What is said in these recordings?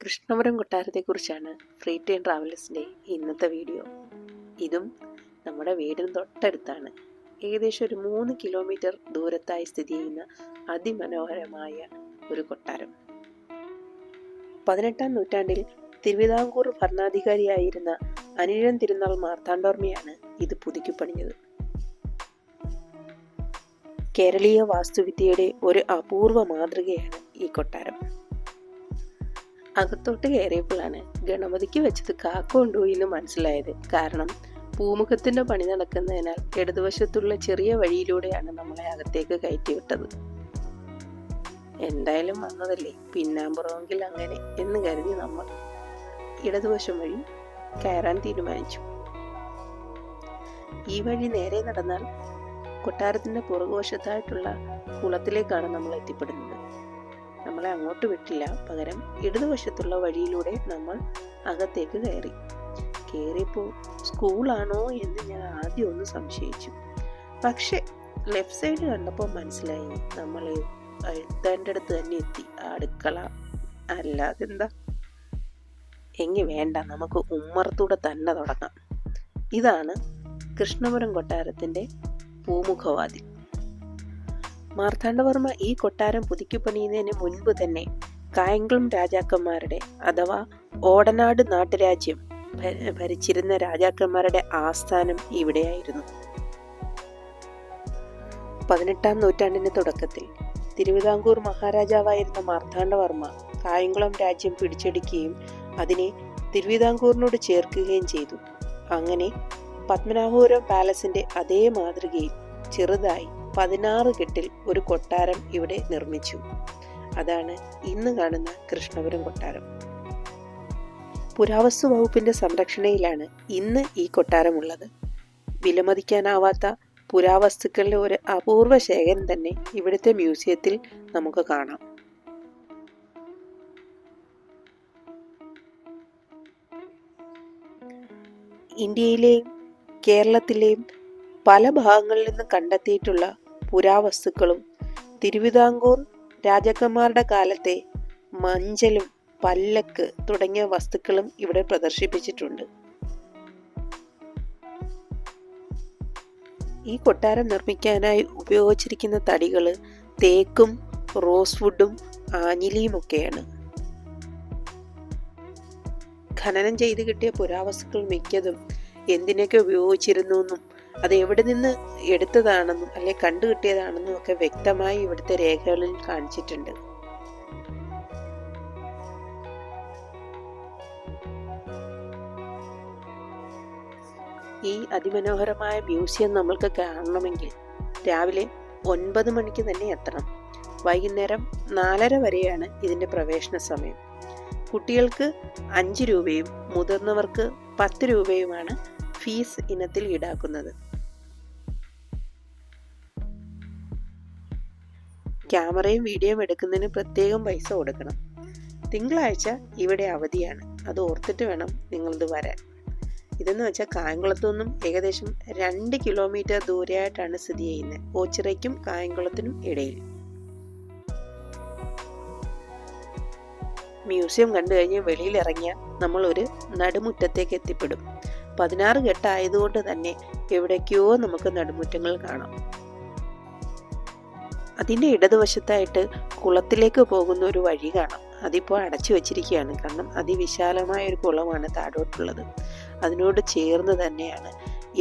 Krishnapuram കൊട്ടാരത്തെക്കുറിച്ചാണ് free time ട്രാവലേഴ്സിൻ്റെ ഇന്നത്തെ video. ഇതും നമ്മുടെ വീടിന് തൊട്ടടുത്താണ്. ഏകദേശം ഒരു 3 കിലോമീറ്റർ ദൂരത്തായി സ്ഥിതി ചെയ്യുന്ന അതിമനോഹരമായ ഒരു കൊട്ടാരം. 18-ാം നൂറ്റാണ്ടിൽ തിരുവിതാംകൂർ ഭരണാധികാരിയായിരുന്ന അനിഴം തിരുനാൾ മാർത്താണ്ഡവർമ്മയാണ് ഇത് പുതുക്കിപ്പണിഞ്ഞത്. കേരളീയ വാസ്തുവിദ്യയുടെ ഒരു അപൂർവ മാതൃകയാണ് ഈ കൊട്ടാരം. അകത്തോട്ട് കയറിയപ്പോഴാണ് ഗണപതിക്ക് വെച്ചത് കാക്ക കൊണ്ടുപോയി എന്ന് മനസ്സിലായത്. കാരണം പൂമുഖത്തിന്റെ പണി നടക്കുന്നതിനാൽ ഇടതുവശത്തുള്ള ചെറിയ വഴിയിലൂടെയാണ് നമ്മളെ അകത്തേക്ക് കയറ്റി വിട്ടത്. എന്തായാലും വന്നതല്ലേ, പിന്നാമ്പുറമെങ്കിൽ അങ്ങനെ എന്ന് കരുതി നമ്മൾ ഇടതുവശം വഴി കയറാൻ തീരുമാനിച്ചു. ഈ വഴി നേരെ നടന്നാൽ കൊട്ടാരത്തിന്റെ പുറകുവശത്തായിട്ടുള്ള കുളത്തിലേക്കാണ് നമ്മൾ എത്തിപ്പെടുന്നത്. നമ്മളെ അങ്ങോട്ട് വിട്ടില്ല, പകരം ഇടതുവശത്തുള്ള വഴിയിലൂടെ നമ്മൾ അകത്തേക്ക് കയറിയപ്പോൾ സ്കൂളാണോ എന്ന് ഞാൻ ആദ്യം ഒന്ന് സംശയിച്ചു. പക്ഷെ ലെഫ്റ്റ് സൈഡ് കണ്ടപ്പോൾ മനസ്സിലായി നമ്മൾ എത്തേണ്ട അടുത്ത് തന്നെ എത്തി. അടുക്കള അല്ലാതെന്താ. എങ്കിൽ വേണ്ട, നമുക്ക് ഉമ്മറത്തൂടെ തന്നെ തുടങ്ങാം. ഇതാണ് കൃഷ്ണപുരം കൊട്ടാരത്തിന്റെ പൂമുഖവാതിൽ. മാർത്താണ്ഡവർമ്മ ഈ കൊട്ടാരം പുതുക്കിപ്പണിയുന്നതിന് മുൻപ് തന്നെ കായംകുളം രാജാക്കന്മാരുടെ അഥവാ ഓടനാട് നാട്ടുരാജ്യം ഭരിച്ചിരുന്ന രാജാക്കന്മാരുടെ ആസ്ഥാനം ഇവിടെയായിരുന്നു. 18-ാം നൂറ്റാണ്ടിന്റെ തുടക്കത്തിൽ തിരുവിതാംകൂർ മഹാരാജാവായിരുന്ന മാർത്താണ്ഡവർമ്മ കായംകുളം രാജ്യം പിടിച്ചെടുക്കുകയും അതിനെ തിരുവിതാംകൂറിനോട് ചേർക്കുകയും ചെയ്തു. അങ്ങനെ പത്മനാഭപുരം പാലസിന്റെ അതേ മാതൃകയിൽ ചെറുതായി 16 കെട്ടിൽ ഒരു കൊട്ടാരം ഇവിടെ നിർമ്മിച്ചു. അതാണ് ഇന്ന് കാണുന്ന കൃഷ്ണപുരം കൊട്ടാരം. പുരാവസ്തു വകുപ്പിന്റെ സംരക്ഷണയിലാണ് ഇന്ന് ഈ കൊട്ടാരമുള്ളത്. വിലമതിക്കാനാവാത്ത പുരാവസ്തുക്കളുടെ ഒരു അപൂർവ ശേഖരം തന്നെ ഇവിടുത്തെ മ്യൂസിയത്തിൽ നമുക്ക് കാണാം. ഇന്ത്യയിലെയും കേരളത്തിലെയും പല ഭാഗങ്ങളിൽ നിന്ന് കണ്ടെത്തിയിട്ടുള്ള പുരാവസ്തുക്കളും തിരുവിതാംകൂർ രാജാക്കന്മാരുടെ കാലത്തെ മഞ്ചലും പല്ലക്ക് തുടങ്ങിയ വസ്തുക്കളും ഇവിടെ പ്രദർശിപ്പിച്ചിട്ടുണ്ട്. ഈ കൊട്ടാരം നിർമ്മിക്കാനായി ഉപയോഗിച്ചിരിക്കുന്ന തടികള് തേക്കും റോസ്വുഡും ആഞ്ഞിലിയും ഒക്കെയാണ്. ഖനനം ചെയ്ത് കിട്ടിയ പുരാവസ്തുക്കൾ മിക്കതും എന്തിനൊക്കെ ഉപയോഗിച്ചിരുന്നു എന്നും അത് എവിടെ നിന്ന് എടുത്തതാണെന്നും അല്ലെ കണ്ടുകിട്ടിയതാണെന്നും ഒക്കെ വ്യക്തമായി ഇവിടുത്തെ രേഖകളിൽ കാണിച്ചിട്ടുണ്ട്. ഈ അതിമനോഹരമായ മ്യൂസിയം നമ്മൾക്ക് കാണണമെങ്കിൽ രാവിലെ 9 മണിക്ക് തന്നെ എത്തണം. വൈകുന്നേരം 4:30 വരെയാണ് ഇതിന്റെ പ്രവേശന സമയം. കുട്ടികൾക്ക് 5 രൂപയും മുതിർന്നവർക്ക് 10 രൂപയുമാണ് ഫീസ് ഇനത്തിൽ ഈടാക്കുന്നത്. ക്യാമറയും വീഡിയോയും എടുക്കുന്നതിന് പ്രത്യേകം പൈസ കൊടുക്കണം. തിങ്കളാഴ്ച ഇവിടെ അവധിയാണ്, അത് ഓർത്തിട്ട് വേണം നിങ്ങളിത് വരാൻ. ഇതെന്ന് വെച്ചാൽ കായംകുളത്തു നിന്നും ഏകദേശം 2 കിലോമീറ്റർ ദൂരെയായിട്ടാണ് സ്ഥിതി ചെയ്യുന്നത്, ഓച്ചിറയ്ക്കും കായംകുളത്തിനും ഇടയിൽ. മ്യൂസിയം കണ്ടു കഴിഞ്ഞ് വെളിയിലിറങ്ങിയാൽ നമ്മൾ ഒരു നടുമുറ്റത്തേക്ക് എത്തിപ്പെടും. 16 കെട്ടായതുകൊണ്ട് തന്നെ എവിടേക്കോ നമുക്ക് നടുമുറ്റങ്ങൾ കാണാം. അതിൻ്റെ ഇടതുവശത്തായിട്ട് കുളത്തിലേക്ക് പോകുന്ന ഒരു വഴി കാണാം. അതിപ്പോൾ അടച്ചു വച്ചിരിക്കുകയാണ്, കാരണം അതിവിശാലമായ ഒരു കുളമാണ് താഴോട്ടുള്ളത്. അതിനോട് ചേർന്ന് തന്നെയാണ്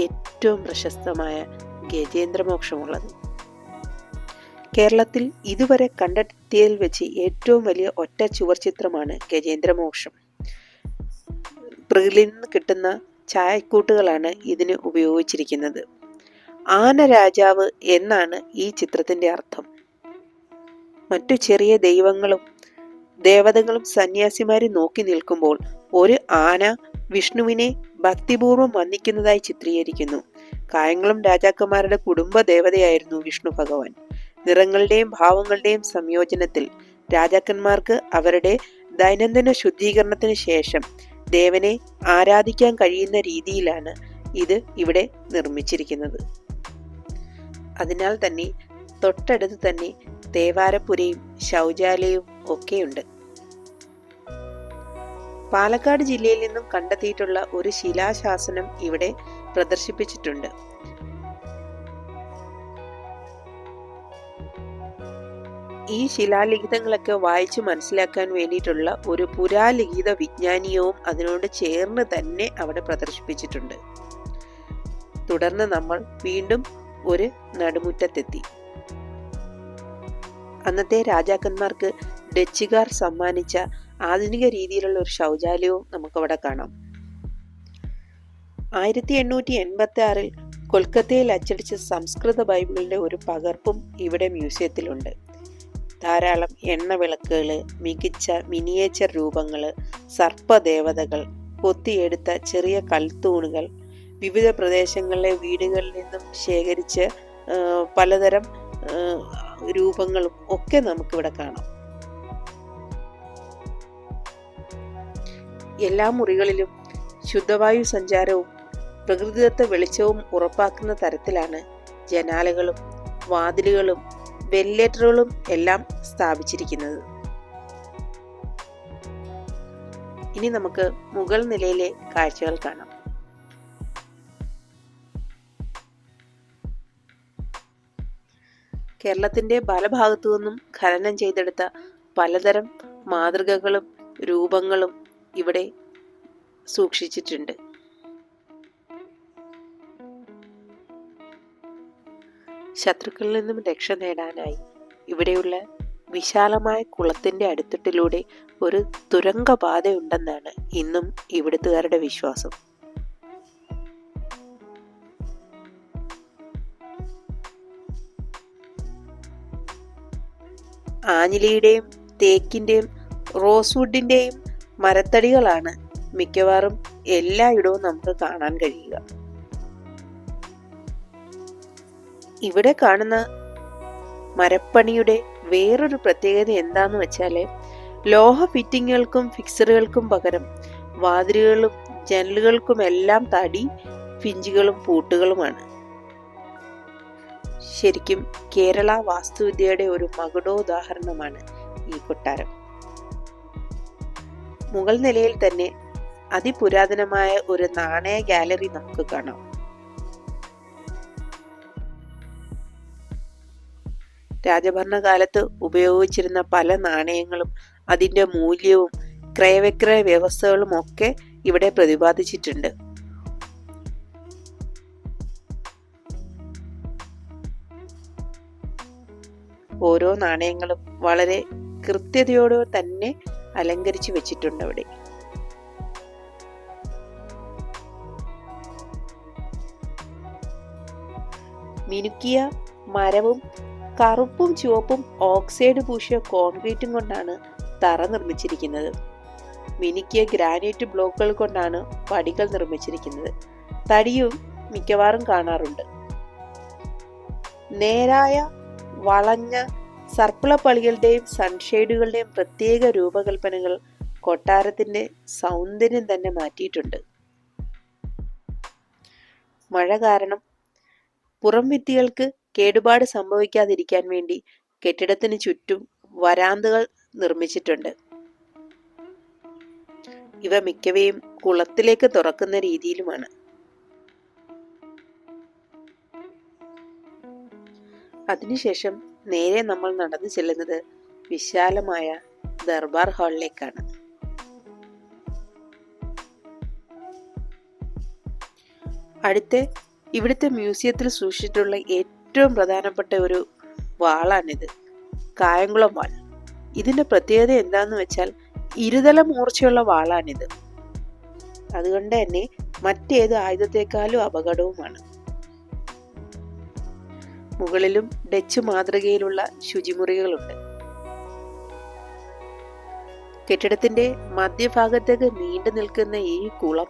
ഏറ്റവും പ്രശസ്തമായ ഗജേന്ദ്രമോക്ഷമുള്ളത്. കേരളത്തിൽ ഇതുവരെ കണ്ടെത്തിയതിൽ വെച്ച് ഏറ്റവും വലിയ ഒറ്റ ചുവർ ചിത്രമാണ് ഗജേന്ദ്രമോക്ഷം. പ്രകൃതിയിൽ നിന്ന് കിട്ടുന്ന ചായക്കൂട്ടുകളാണ് ഇതിന് ഉപയോഗിച്ചിരിക്കുന്നത്. ആന രാജാവ് എന്നാണ് ഈ ചിത്രത്തിന്റെ അർത്ഥം. മറ്റു ചെറിയ ദൈവങ്ങളും ദേവതകളും സന്യാസിമാരും നോക്കി നിൽക്കുമ്പോൾ ഒരു ആന വിഷ്ണുവിനെ ഭക്തിപൂർവ്വം വന്ദിക്കുന്നതായി ചിത്രീകരിക്കുന്നു. കായംകുളം രാജാക്കന്മാരുടെ കുടുംബ ദേവതയായിരുന്നു വിഷ്ണു ഭഗവാൻ. നിറങ്ങളുടെയും ഭാവങ്ങളുടെയും സംയോജനത്തിൽ രാജാക്കന്മാർക്ക് അവരുടെ ദൈനംദിന ശുദ്ധീകരണത്തിന് ശേഷം ദേവനെ ആരാധിക്കാൻ കഴിയുന്ന രീതിയിലാണ് ഇത് ഇവിടെ നിർമ്മിച്ചിരിക്കുന്നത്. അതിനാൽ തന്നെ തൊട്ടടുത്ത് തന്നെ തേവാരപ്പുരയും ശൗചാലയവും ഒക്കെയുണ്ട്. പാലക്കാട് ജില്ലയിൽ നിന്നും കണ്ടെത്തിയിട്ടുള്ള ഒരു ശിലാശാസനം ഇവിടെ പ്രദർശിപ്പിച്ചിട്ടുണ്ട്. ഈ ശിലാലിഖിതങ്ങളൊക്കെ വായിച്ചു മനസ്സിലാക്കാൻ വേണ്ടിയിട്ടുള്ള ഒരു പുരാലിഖിത വിജ്ഞാനീയവും അതിനോട് ചേർന്ന് തന്നെ അവിടെ പ്രദർശിപ്പിച്ചിട്ടുണ്ട്. തുടർന്ന് നമ്മൾ വീണ്ടും ഒരു നടുമുറ്റത്തെത്തി. അന്നത്തെ രാജാക്കന്മാർക്ക് ഡച്ചുകാർ സമ്മാനിച്ച ആധുനിക രീതിയിലുള്ള ഒരു ശൗചാലയവും നമുക്കവിടെ കാണാം. 1886 കൊൽക്കത്തയിൽ അച്ചടിച്ച സംസ്കൃത ബൈബിളിന്റെ ഒരു പകർപ്പും ഇവിടെ മ്യൂസിയത്തിലുണ്ട്. ധാരാളം എണ്ണവിളക്കുകൾ, മികച്ച മിനിയേച്ചർ രൂപങ്ങൾ, സർപ്പദേവതകൾ, കൊത്തിയെടുത്ത ചെറിയ കൽത്തൂണുകൾ, വിവിധ പ്രദേശങ്ങളിലെ വീടുകളിൽ നിന്നും ശേഖരിച്ച് പലതരം രൂപങ്ങളും ഒക്കെ നമുക്കിവിടെ കാണാം. എല്ലാ മുറികളിലും ശുദ്ധവായു സഞ്ചാരവും പ്രകൃതിദത്ത വെളിച്ചവും ഉറപ്പാക്കുന്ന തരത്തിലാണ് ജനാലകളും വാതിലുകളും വെന്റിലേറ്ററുകളും എല്ലാം സ്ഥാപിച്ചിരിക്കുന്നത്. ഇനി നമുക്ക് മുകൾ നിലയിലെ കാഴ്ചകൾ കാണാം. കേരളത്തിന്റെ പല ഭാഗത്തു നിന്നും ഖനനം ചെയ്തെടുത്ത പലതരം മാതൃകകളും രൂപങ്ങളും ഇവിടെ സൂക്ഷിച്ചിട്ടുണ്ട്. ശത്രുക്കളിൽ നിന്നും രക്ഷ നേടാനായി ഇവിടെയുള്ള വിശാലമായ കുളത്തിന്റെ അടിത്തട്ടിലൂടെ ഒരു തുരങ്കപാതയുണ്ടെന്നാണ് ഇന്നും ഇവിടുത്തുകാരുടെ വിശ്വാസം. ആഞ്ഞിലിയുടെയും തേക്കിന്റെയും റോസ്വുഡിന്റെയും മരത്തടികളാണ് മിക്കവാറും എല്ലായിടവും നമുക്ക് കാണാൻ കഴിയുക. ഇവിടെ കാണുന്ന മരപ്പണിയുടെ വേറൊരു പ്രത്യേകത എന്താന്ന് വെച്ചാല് ലോഹ ഫിറ്റിങ്ങുകൾക്കും ഫിക്സറുകൾക്കും പകരം വാതിലുകളും ജനലുകൾക്കുമെല്ലാം തടി ഫിഞ്ചുകളും പൂട്ടുകളുമാണ്. ശരിക്കും കേരള വാസ്തുവിദ്യയുടെ ഒരു മകുടോദാഹരണമാണ് ഈ കൊട്ടാരം. മുകൾ നിലയിൽ തന്നെ അതിപുരാതനമായ ഒരു നാണയ ഗാലറി നമുക്ക് കാണാം. രാജഭരണകാലത്ത് ഉപയോഗിച്ചിരുന്ന പല നാണയങ്ങളും അതിന്റെ മൂല്യവും ക്രയവിക്രയ വ്യവസ്ഥകളും ഒക്കെ ഇവിടെ പ്രതിപാദിച്ചിട്ടുണ്ട്. ഓരോ നാണയങ്ങളും വളരെ കൃത്യതയോടെ തന്നെ അലങ്കരിച്ചു വെച്ചിട്ടുണ്ട് അവിടെ. മിനുക്കിയ മരവും കറുപ്പും ചുവപ്പും ഓക്സൈഡ് പൂശിയ കോൺക്രീറ്റും കൊണ്ടാണ് തറ നിർമ്മിച്ചിരിക്കുന്നത്. മിനുക്കിയ ഗ്രാനൈറ്റ് ബ്ലോക്കുകൾ കൊണ്ടാണ് പടികൾ നിർമ്മിച്ചിരിക്കുന്നത്. തടിയും മിക്കവാറും കാണാറുണ്ട്. നേരായ വളഞ്ഞ സർപ്പിളപ്പളികളുടെയും സൺഷെയ്ഡുകളുടെയും പ്രത്യേക രൂപകൽപ്പനകൾ കൊട്ടാരത്തിന്റെ സൗന്ദര്യം തന്നെ മാറ്റിയിട്ടുണ്ട്. മഴ കാരണം പുറം ഭിത്തികൾക്ക് കേടുപാട് സംഭവിക്കാതിരിക്കാൻ വേണ്ടി കെട്ടിടത്തിന് ചുറ്റും വരാന്തകൾ നിർമ്മിച്ചിട്ടുണ്ട്. ഇവ മിക്കവയും കുളത്തിലേക്ക് തുറക്കുന്ന രീതിയിലുമാണ്. അതിനുശേഷം നേരെ നമ്മൾ നടന്നു ചെല്ലുന്നത് വിശാലമായ ദർബാർ ഹാളിലേക്കാണ്. ഇവിടുത്തെ മ്യൂസിയത്തിൽ സൂക്ഷിച്ചിട്ടുള്ള ഏറ്റവും പ്രധാനപ്പെട്ട ഒരു വാളാണിത്, കായംകുളം വാൾ. ഇതിന്റെ പ്രത്യേകത എന്താന്ന് വെച്ചാൽ ഇരുതല മൂർച്ചയുള്ള വാളാണിത്. അതുകൊണ്ട് തന്നെ മറ്റേത് ആയുധത്തെക്കാളും അപകടവുമാണ്. മുകളിലും ഡച്ച് മാതൃകയിലുള്ള ശുചിമുറികളുണ്ട്. കെട്ടിടത്തിന്റെ മധ്യഭാഗത്തേക്ക് നീണ്ടു നിൽക്കുന്ന ഈ കുളം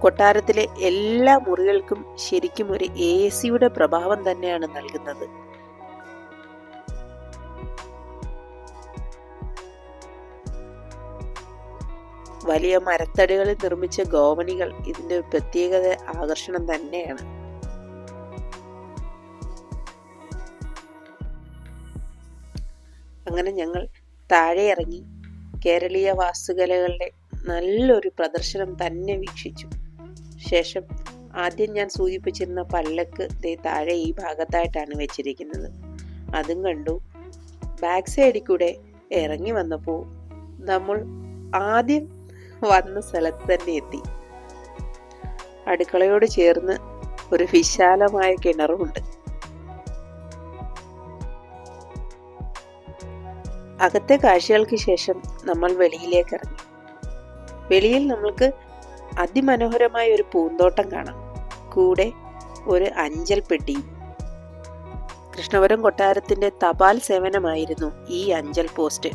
കൊട്ടാരത്തിലെ എല്ലാ മുറികൾക്കും ശരിക്കും ഒരു AC-യുടെ പ്രഭാവം തന്നെയാണ് നൽകുന്നത്. വലിയ മരത്തടികളിൽ നിർമ്മിച്ച ഗോവണികൾ ഇതിന്റെ ഒരു പ്രത്യേക ആകർഷണം തന്നെയാണ്. അങ്ങനെ ഞങ്ങൾ താഴെ ഇറങ്ങി കേരളീയ വാസ്തുകലകളുടെ നല്ലൊരു പ്രദർശനം തന്നെ വീക്ഷിച്ചു. ശേഷം ആദ്യം ഞാൻ സൂചിപ്പിച്ചിരുന്ന പല്ലക്ക് താഴെ ഈ ഭാഗത്തായിട്ടാണ് വെച്ചിരിക്കുന്നത്. അതും കണ്ടു. ബാക്ക് സൈഡിൽ കൂടെ ഇറങ്ങി വന്നപ്പോൾ നമ്മൾ ആദ്യം വന്ന സ്ഥലത്ത് തന്നെ എത്തി. അടുക്കളയോട് ചേർന്ന് ഒരു വിശാലമായ കിണറുമുണ്ട്. അകത്തെ കാഴ്ചകൾക്ക് ശേഷം നമ്മൾ വെളിയിലേക്ക് ഇറങ്ങി. വെളിയിൽ നമ്മൾക്ക് അതിമനോഹരമായ ഒരു പൂന്തോട്ടം കാണാം. കൂടെ ഒരു അഞ്ചൽ പെട്ടിയും. കൃഷ്ണപുരം കൊട്ടാരത്തിന്റെ തപാൽ സേവനമായിരുന്നു ഈ അഞ്ചൽ പോസ്റ്റ്.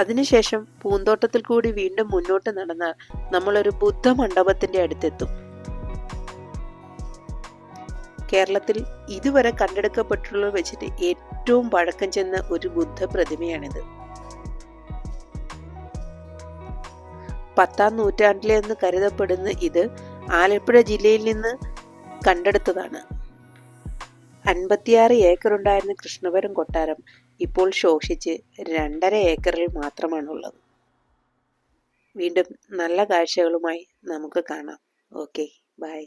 അതിനുശേഷം പൂന്തോട്ടത്തിൽ കൂടി വീണ്ടും മുന്നോട്ട് നടന്നാൽ നമ്മളൊരു ബുദ്ധ മണ്ഡപത്തിന്റെ അടുത്തെത്തും. കേരളത്തിൽ ഇതുവരെ കണ്ടെടുക്കപ്പെട്ടുള്ള വെച്ചിട്ട് ഏറ്റവും പഴക്കം ചെന്ന ഒരു ബുദ്ധ പ്രതിമയാണിത്. 10ാം നൂറ്റാണ്ടിലെന്ന് കരുതപ്പെടുന്ന ഇത് ആലപ്പുഴ ജില്ലയിൽ നിന്ന് കണ്ടെടുത്തതാണ്. 56 ഏക്കർ ഉണ്ടായിരുന്ന കൃഷ്ണപുരം കൊട്ടാരം ഇപ്പോൾ ശോഷിച്ച് 2.5 ഏക്കറിൽ മാത്രമാണുള്ളത്. വീണ്ടും നല്ല കാഴ്ചകളുമായി നമുക്ക് കാണാം. Okay, by.